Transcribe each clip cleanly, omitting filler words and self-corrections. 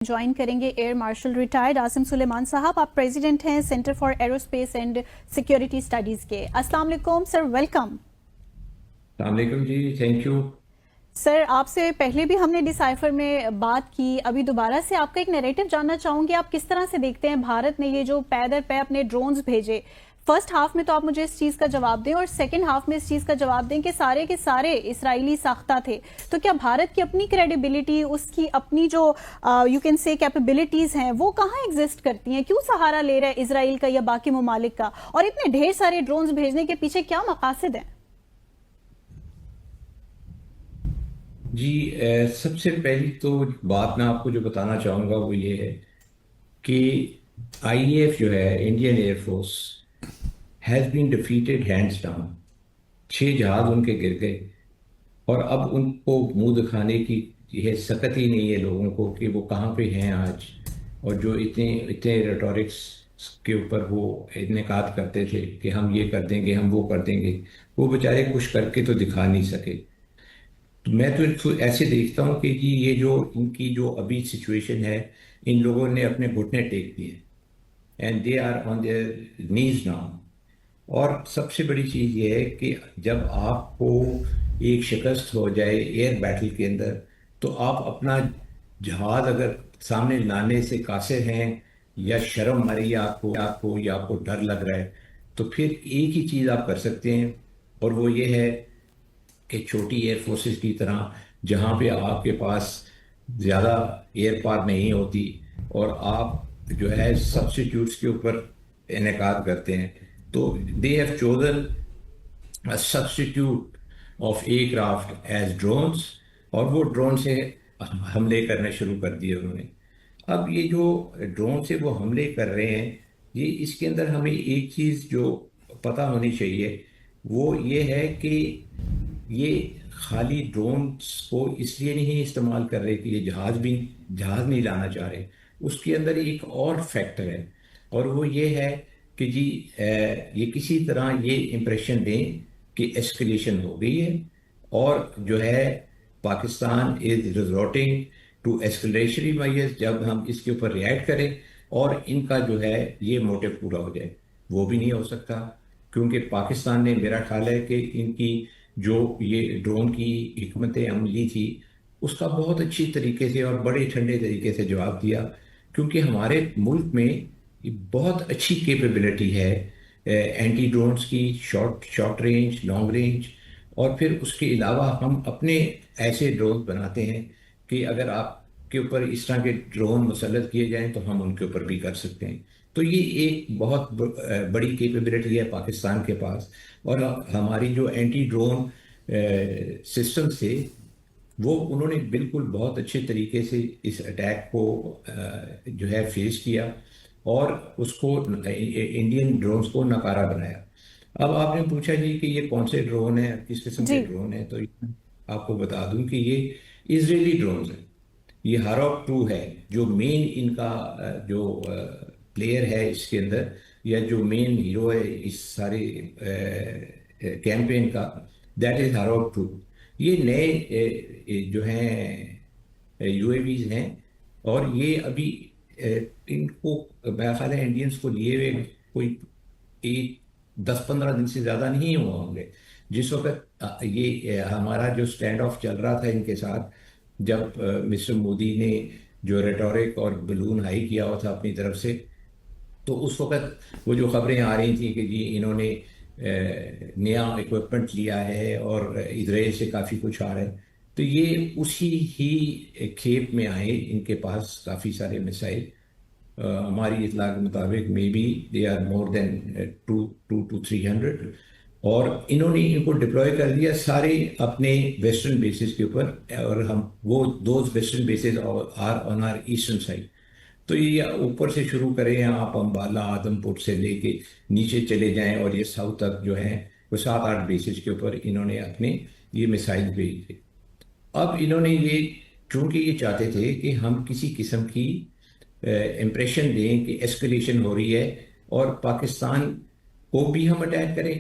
Join करेंगे air marshal retired Asim Suleman साहब। आप प्रेसिडेंट हैं centre for aerospace and security studies के। अस्सलाम वालेकुम सर, वेलकम। अस्सलाम वालेकुम जी, थैंक यू। सर, आपसे पहले भी हमने डिसाइफर में बात की, अभी दोबारा से आपका एक नैरेटिव जानना चाहूंगी। आप किस तरह से देखते हैं भारत ने ये जो पैदल पे अपने ड्रोन्स भेजे, फर्स्ट हाफ में तो आप मुझे इस चीज का जवाब दें और सेकंड हाफ में इस चीज का जवाब दें कि सारे के सारे इसराइली साख्ता थे। तो क्या भारत की अपनी क्रेडिबिलिटी, उसकी अपनी जो यू कैन से कैपेबिलिटीज हैं, वो कहाँ एग्जिस्ट करती हैं? क्यों सहारा ले रहा है इसराइल का या बाकी ममालिक का? और इतने ढेर सारे ड्रोन्स भेजने के पीछे क्या मकासद हैं? जी, सबसे पहली तो बात मैं आपको जो बताना चाहूँगा वो ये है कि आईएएफ जो है, Indian air force, has been defeated hands down. 6 जहाज उनके गिर गए और अब उनको मुंह दिखाने की यह सकत ही नहीं है लोगों को कि वो कहाँ पे हैं आज। और जो इतने इतने रेटोरिक्स के ऊपर वो इनकाद करते थे कि हम ये कर देंगे, हम वो कर देंगे, वो बेचारे कुछ करके तो दिखा नहीं सके। तो मैं तो इसको ऐसे देखता हूँ कि जी ये जो इनकी जो अभी सिचुएशन है, इन लोगों ने अपने घुटने टेक दिए and they are on their knees now. और सबसे बड़ी चीज़ ये है कि जब आपको एक शिकस्त हो जाए एयर बैटल के अंदर, तो आप अपना जहाज अगर सामने लाने से कासिर हैं या शर्म आ रही है आपको आपको या आपको डर लग रहा है, तो फिर एक ही चीज़ आप कर सकते हैं, और वो ये है कि छोटी एयर फोर्सेस की तरह जहाँ पे आपके पास ज़्यादा एयर पावर नहीं होती और आप जो है सब्स्टिट्यूट्स के ऊपर इनेकाद करते हैं, तो they have chosen a substitute of aircraft as drones, और वो ड्रोन से हमले करने शुरू कर दिए उन्होंने। अब ये जो ड्रोन से वो हमले कर रहे हैं, ये इसके अंदर हमें एक चीज़ जो पता होनी चाहिए वो ये है कि ये खाली ड्रोन्स को इसलिए नहीं इस्तेमाल कर रहे कि ये जहाज नहीं लाना चाह रहे। उसके अंदर एक और फैक्टर है, और वो ये है कि जी ये किसी तरह ये इम्प्रेशन दें कि एस्केलेशन हो गई है, और जो है Pakistan is resorting to escalationary measures, जब हम इसके ऊपर रिएक्ट करें और इनका जो है ये मोटिव पूरा हो जाए। वो भी नहीं हो सकता, क्योंकि पाकिस्तान ने, मेरा ख्याल है कि इनकी जो ये ड्रोन की हिकमत अमली थी उसका बहुत अच्छी तरीके से और बड़े ठंडे तरीके से जवाब दिया, क्योंकि हमारे मुल्क में ये बहुत अच्छी कैपेबिलिटी है एंटी ड्रोन्स की, short short range, long range. और फिर उसके अलावा हम अपने ऐसे ड्रोन बनाते हैं कि अगर आपके ऊपर इस तरह के ड्रोन मुसल्लत किए जाएं तो हम उनके ऊपर भी कर सकते हैं। तो ये एक बहुत बड़ी कैपेबिलिटी है पाकिस्तान के पास। और हमारी जो एंटी ड्रोन सिस्टम से वो उन्होंने बिल्कुल बहुत अच्छे तरीके से इस अटैक को जो है फेस किया और उसको इंडियन ड्रोन्स को नकारा बनाया। अब आपने पूछा जी कि ये कौन से ड्रोन है, किस किस्म के जी। ड्रोन है, तो आपको बता दूं कि ये इजरायली ड्रोन्स हैं। ये हारॉक 2 है जो मेन इनका जो प्लेयर है इसके अंदर, या जो मेन हीरो है इस सारे कैंपेन का, दैट इज हारॉक 2। ये नए जो हैं यूएवीज हैं, और ये अभी इनको मेरा ख्याल है इंडियंस को लिए हुए कोई एक 10-15 दिन से ज़्यादा नहीं हुआ होंगे। जिस वक्त ये हमारा जो स्टैंड ऑफ चल रहा था इनके साथ, जब मिस्टर मोदी ने जो रेटोरिक और बलून हाई किया हुआ था अपनी तरफ से, तो उस वक्त वो जो खबरें आ रही थी कि जी इन्होंने नया इक्विपमेंट लिया है और इजराइल से काफ़ी कुछ आ रहा है, तो ये उसी ही खेप में आए। इनके पास काफ़ी सारे मिसाइल, हमारी इतला के मुताबिक maybe they are more than 200 to 300, और इन्होंने इनको डिप्लॉय कर दिया सारे अपने वेस्टर्न बेसिस के ऊपर। और हम वो those western bases are on our eastern side. तो ये ऊपर से शुरू करें आप, अम्बाला आदमपुर से लेके नीचे चले जाएं और ये साउथ तक जो है वो 7-8 बेसिस के ऊपर इन्होंने अपने ये मिसाइल भेजे। अब इन्होंने ये, चूंकि ये चाहते थे कि हम किसी किस्म की इम्प्रेशन दें कि एस्केलेशन हो रही है और पाकिस्तान को भी हम अटैक करें।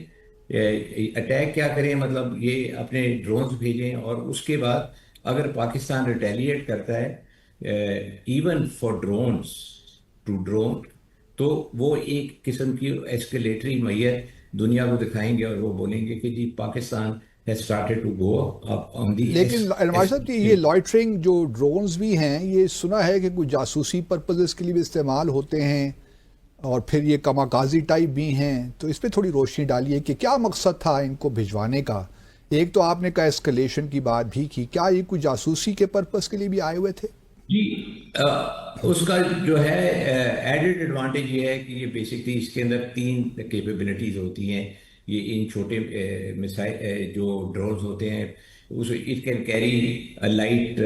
अटैक क्या करें, मतलब ये अपने ड्रोन्स भेजें और उसके बाद अगर पाकिस्तान रिटेलिएट करता है even for drones to drone, तो वो एक किस्म की एस्केलेटरी मैयर दुनिया को दिखाएंगे और वो बोलेंगे कि जी Pakistan has started to go up on the लेकिन अलमार साहब कि ये लॉइटरिंग जो ड्रोन्स भी हैं, ये सुना है कि कुछ जासूसी पर्पजेस के लिए भी इस्तेमाल होते हैं और फिर ये कमाकाजी टाइप भी हैं, तो इस पर थोड़ी रोशनी डालिए कि क्या मकसद था इनको भिजवाने का। एक तो आपने कहा एस्केलेशन की बात भी की, क्या ये कुछ जासूसी के पर्पस के लिए भी आए हुए थे? जी, उसका जो है एडेड एडवांटेज ये है कि ये बेसिकली इसके अंदर 3 कैपेबिलिटीज होती हैं। ये इन छोटे मिसाइल जो ड्रोन्स होते हैं, उस it can carry a light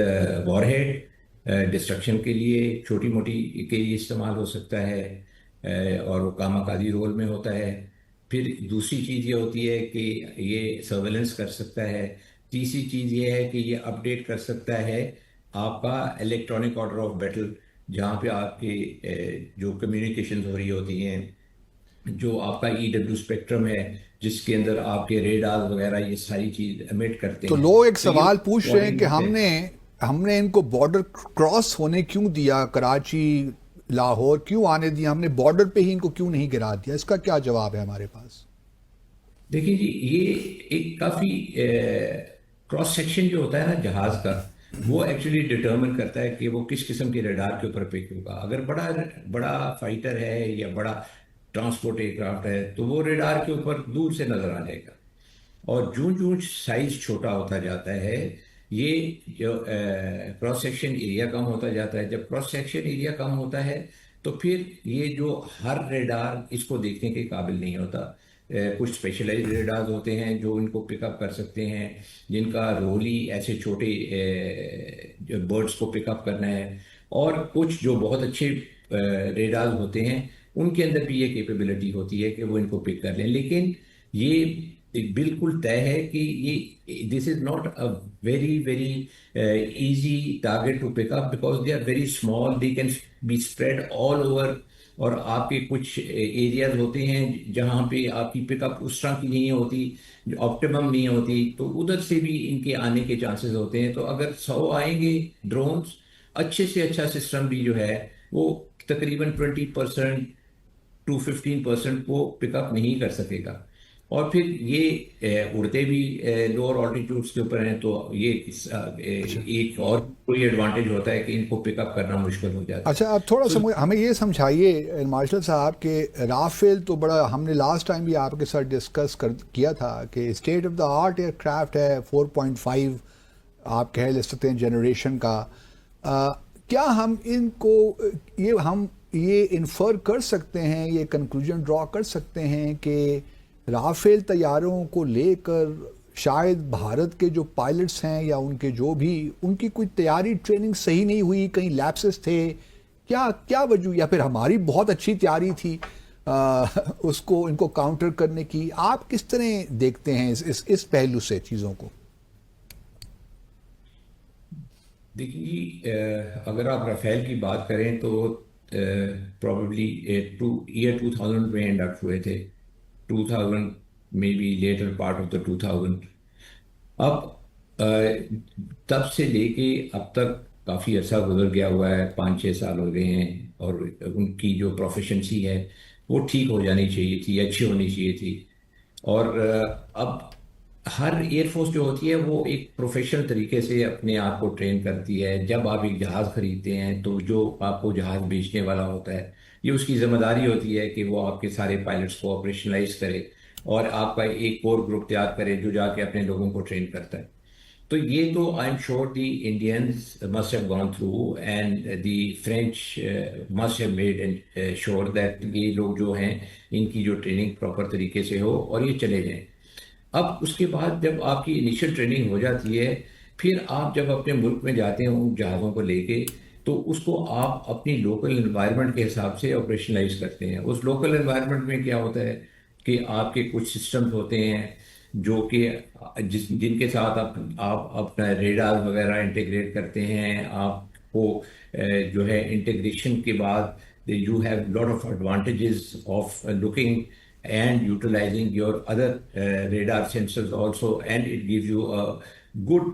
warhead, destruction के लिए छोटी मोटी के लिए इस्तेमाल हो सकता है, और वो कामाकाजी रोल में होता है। फिर दूसरी चीज़ ये होती है कि ये सर्वेलेंस कर सकता है। तीसरी चीज़ ये है कि ये अपडेट कर सकता है आपका इलेक्ट्रॉनिक ऑर्डर ऑफ बैटल, जहाँ पे आपके जो कम्युनिकेशन हो रही होती हैं, जो आपका ईडब्ल्यू स्पेक्ट्रम है जिसके अंदर आपके रेडार वगैरह ये सारी चीज एमिट करते तो हैं। लोग एक तो ये सवाल पूछ रहे हैं कि warning है। हमने इनको बॉर्डर क्रॉस होने क्यों दिया, कराची लाहौर क्यों आने दिया, हमने बॉर्डर पे ही इनको क्यों नहीं गिरा दिया? इसका क्या जवाब है हमारे पास? देखिए जी, ये एक काफी क्रॉस सेक्शन जो होता है ना जहाज का, वो एक्चुअली डिटरमिन करता है कि वो किस किस्म के रडार के ऊपर पिक होगा। अगर बड़ा बड़ा फाइटर है या बड़ा ट्रांसपोर्ट एयरक्राफ्ट है तो वो रडार के ऊपर दूर से नजर आ जाएगा। और जूं जूं साइज छोटा होता जाता है, ये जो क्रॉस सेक्शन एरिया कम होता जाता है। जब क्रॉस सेक्शन एरिया कम होता है तो फिर ये जो हर रेडार इसको देखने के काबिल नहीं होता। कुछ स्पेशलाइज्ड रेडार्स होते हैं जो इनको पिकअप कर सकते हैं, जिनका रोल ही ऐसे छोटे बर्ड्स को पिकअप करना है। और कुछ जो बहुत अच्छे रेडार्स होते हैं उनके अंदर भी ये कैपेबिलिटी होती है कि वो इनको पिक कर लें। लेकिन ये एक बिल्कुल तय है कि ये this is not a very very easy target to pick up, because they are very small, they can be spread all over. और आपके कुछ एरियाज होते हैं जहाँ पे आपकी पिकअप उस तरह की नहीं होती, जो ऑप्टिमम नहीं होती, तो उधर से भी इनके आने के चांसेस होते हैं। तो अगर 100 आएंगे ड्रोन्स, अच्छे से अच्छा सिस्टम भी जो है वो तकरीबन 20% टू 15% को पिकअप नहीं कर सकेगा। और फिर ये उड़ते भी लोअर ऑल्टीट्यूड्स के ऊपर हैं, तो ये एक और कोई एडवांटेज होता है कि इनको पिकअप करना मुश्किल हो जाता है। अच्छा, अब थोड़ा तो सा हमें ये समझाइए मार्शल साहब के राफेल तो बड़ा, हमने लास्ट टाइम भी आपके साथ डिस्कस किया था कि state of the art aircraft है, 4.5 आप कह सकते हैं जनरेशन का। क्या हम इनको हम ये इन्फर कर सकते हैं, ये कंक्लूजन ड्रॉ कर सकते हैं कि राफेल तैयारों को लेकर शायद भारत के जो पायलट्स हैं या उनके जो भी, उनकी कोई तैयारी ट्रेनिंग सही नहीं हुई, कहीं लैप्सेस थे, क्या वजह, या फिर हमारी बहुत अच्छी तैयारी थी उसको इनको काउंटर करने की? आप किस तरह देखते हैं इस पहलू से चीज़ों को? देखिए, अगर आप राफेल की बात करें तो प्रॉब्लली ईयर 2000 में इंडक्ट हुए थे, 2000 maybe later part of the 2000। अब तब से लेके अब तक काफ़ी अर्सा गुजर गया हुआ है, 5-6 साल हो गए हैं, और उनकी जो प्रोफिशेंसी है वो ठीक हो जानी चाहिए थी, अच्छी होनी चाहिए थी। और अब हर एयरफोर्स जो होती है वो एक प्रोफेशनल तरीके से अपने आप को ट्रेन करती है। जब आप एक जहाज़ खरीदते हैं तो जो आपको जहाज़ बेचने वाला होता है, ये उसकी जिम्मेदारी होती है कि वो आपके सारे पायलट्स को ऑपरेशनलाइज करे और आपका एक कोर ग्रुप तैयार करे जो जाके अपने लोगों को ट्रेन करता है। तो ये तो I am sure the Indians must have gone through, and the French must have made sure that ये लोग जो हैं इनकी जो ट्रेनिंग प्रॉपर तरीके से हो और ये चले जाएं। अब उसके बाद जब आपकी इनिशियल ट्रेनिंग हो जाती है, फिर आप जब अपने मुल्क में जाते हैं उन जहाज़ों को लेके, तो उसको आप अपनी लोकल एनवायरनमेंट के हिसाब से ऑपरेशनलाइज करते हैं। उस लोकल एनवायरनमेंट में क्या होता है कि आपके कुछ सिस्टम्स होते हैं जो कि जिनके साथ आप अपना रेडार वगैरह इंटीग्रेट करते हैं। आपको जो है इंटीग्रेशन के बाद you have lot of advantages of looking and utilizing your other radar sensors also, and it gives you a good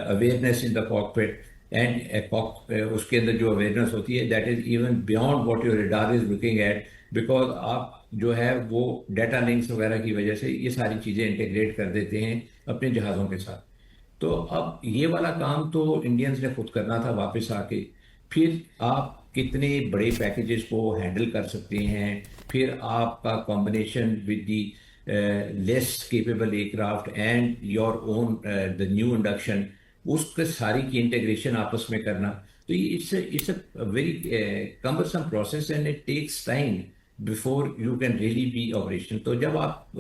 awareness in the cockpit, and उसके अंदर जो अवेयरनेस होती है that is even beyond what your radar is looking at, because आप जो है वो data links वगैरह की वजह से ये सारी चीज़ें इंटीग्रेट कर देते हैं अपने जहाज़ों के साथ। तो अब ये वाला काम तो इंडियंस ने खुद करना था वापस आके। फिर आप कितने बड़े पैकेजेस को हैंडल कर सकते हैं, फिर आपका combination with the less capable aircraft and your own the new induction, उसके सारी की इंटीग्रेशन आपस में करना, तो ये it's a very cumbersome process and it takes time before you can really be operational. तो जब आप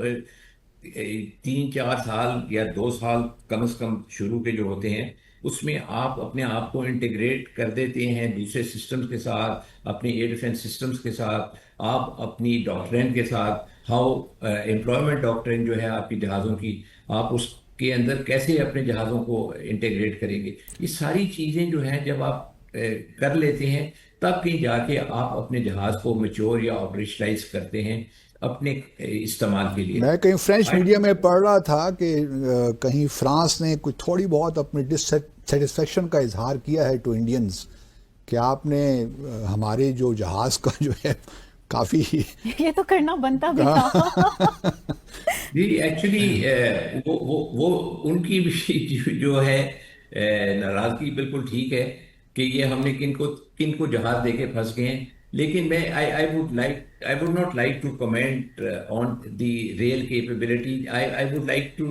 3-4 साल या 2 साल कम से कम शुरू के जो होते हैं उसमें आप अपने आप को इंटीग्रेट कर देते हैं दूसरे सिस्टम्स के साथ, अपने एयर डिफेंस सिस्टम्स के साथ, आप अपनी डॉक्ट्रिन के साथ, हाउ एम्प्लॉयमेंट डॉक्ट्रिन जो है आपकी जहाज़ों की, आप उसके अंदर कैसे अपने जहाज़ों को इंटीग्रेट करेंगे, ये सारी चीज़ें जो हैं जब आप कर लेते हैं तब कहीं जाके आप अपने जहाज़ को मैच्योर या ऑपरेशनलाइज करते हैं अपने इस्तेमाल के लिए। मैं कहीं फ्रेंच मीडिया में पढ़ रहा था कि कहीं फ्रांस ने कुछ थोड़ी बहुत अपनी डिससेटिस्फेक्शन का इजहार किया है टू इंडियंस कि आपने हमारे जो जहाज का जो है काफी ये तो करना बनता भी था। जी एक्चुअली वो उनकी भी जो है नाराजगी बिल्कुल ठीक है कि ये हमने किनको जहाज देके फंस गए हैं, लेकिन मैं I would not like to comment on the real capability. I would like to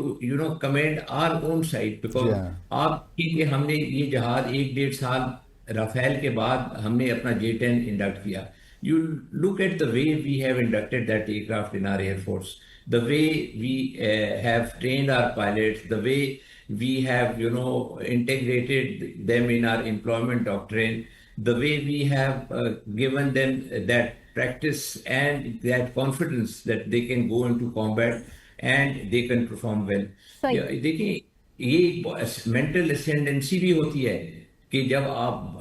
comment our own side, because आप कि हमने ये जहाज 1-1.5 साल राफेल के बाद हमने अपना J-10 इंडक्ट किया। You look at the way we have inducted that aircraft in our Air Force, the way we have trained our pilots, the way we have, integrated them in our employment doctrine, the way we have given them that practice and that confidence that they can go into combat and they can perform well. देखिए ये mental एसेंडेंसी भी होती है कि जब आप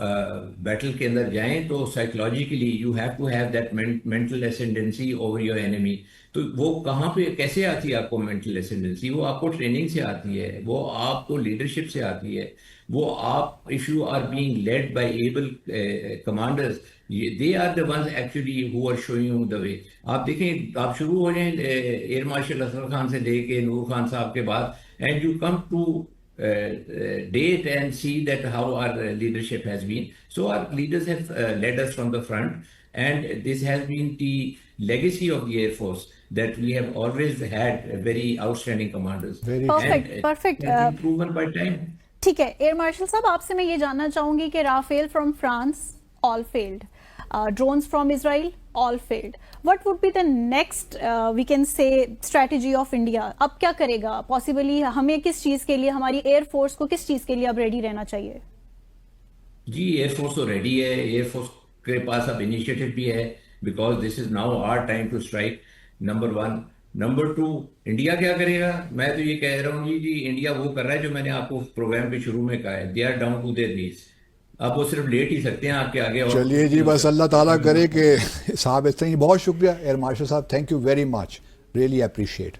battle के अंदर जाएं तो psychologically you have to have that mental ascendancy over your enemy. तो वो कहाँ पे कैसे आती है आपको मेंटल एसेंडेंसी? वो आपको ट्रेनिंग से आती है, वो आपको लीडरशिप से आती है, वो आप if you are being led by able commanders, they are the ones actually who are showing you the way. आप देखें, आप शुरू हो जाएं एयर मार्शल असगर खान से लेके नूर खान साहब के बाद, and you come to date and see that how our leadership has been. So our leaders have led us from the front, and this has been the legacy of the Air Force, that we have always had very outstanding commanders. Very perfect. Proven by time. ठीक है air marshal साहब, आपसे मैं ये जानना चाहूंगी कि Rafale from France all failed, drones from Israel all failed. What would be the next we can say strategy of India? अब क्या करेगा? पॉसिबली हमें किस चीज के लिए, हमारी एयर फोर्स को किस चीज के लिए अब रेडी रहना चाहिए? जी एयर फोर्स तो रेडी है, एयर फोर्स के पास अब इनिशिएटिव भी है, because this is now our time to strike, number 1। Number 2, India क्या करेगा? मैं तो ये कह रहा हूँ जी इंडिया वो कर रहा है जो मैंने आपको प्रोग्राम के शुरू में कहा है, they are down to their knees. अब वो सिर्फ लेट ही सकते हैं आपके आगे। चलिए जी, बस अल्लाह ताला करे कि साहब इस तरह। बहुत शुक्रिया एयर मार्शल साहब, thank you very much, really appreciate.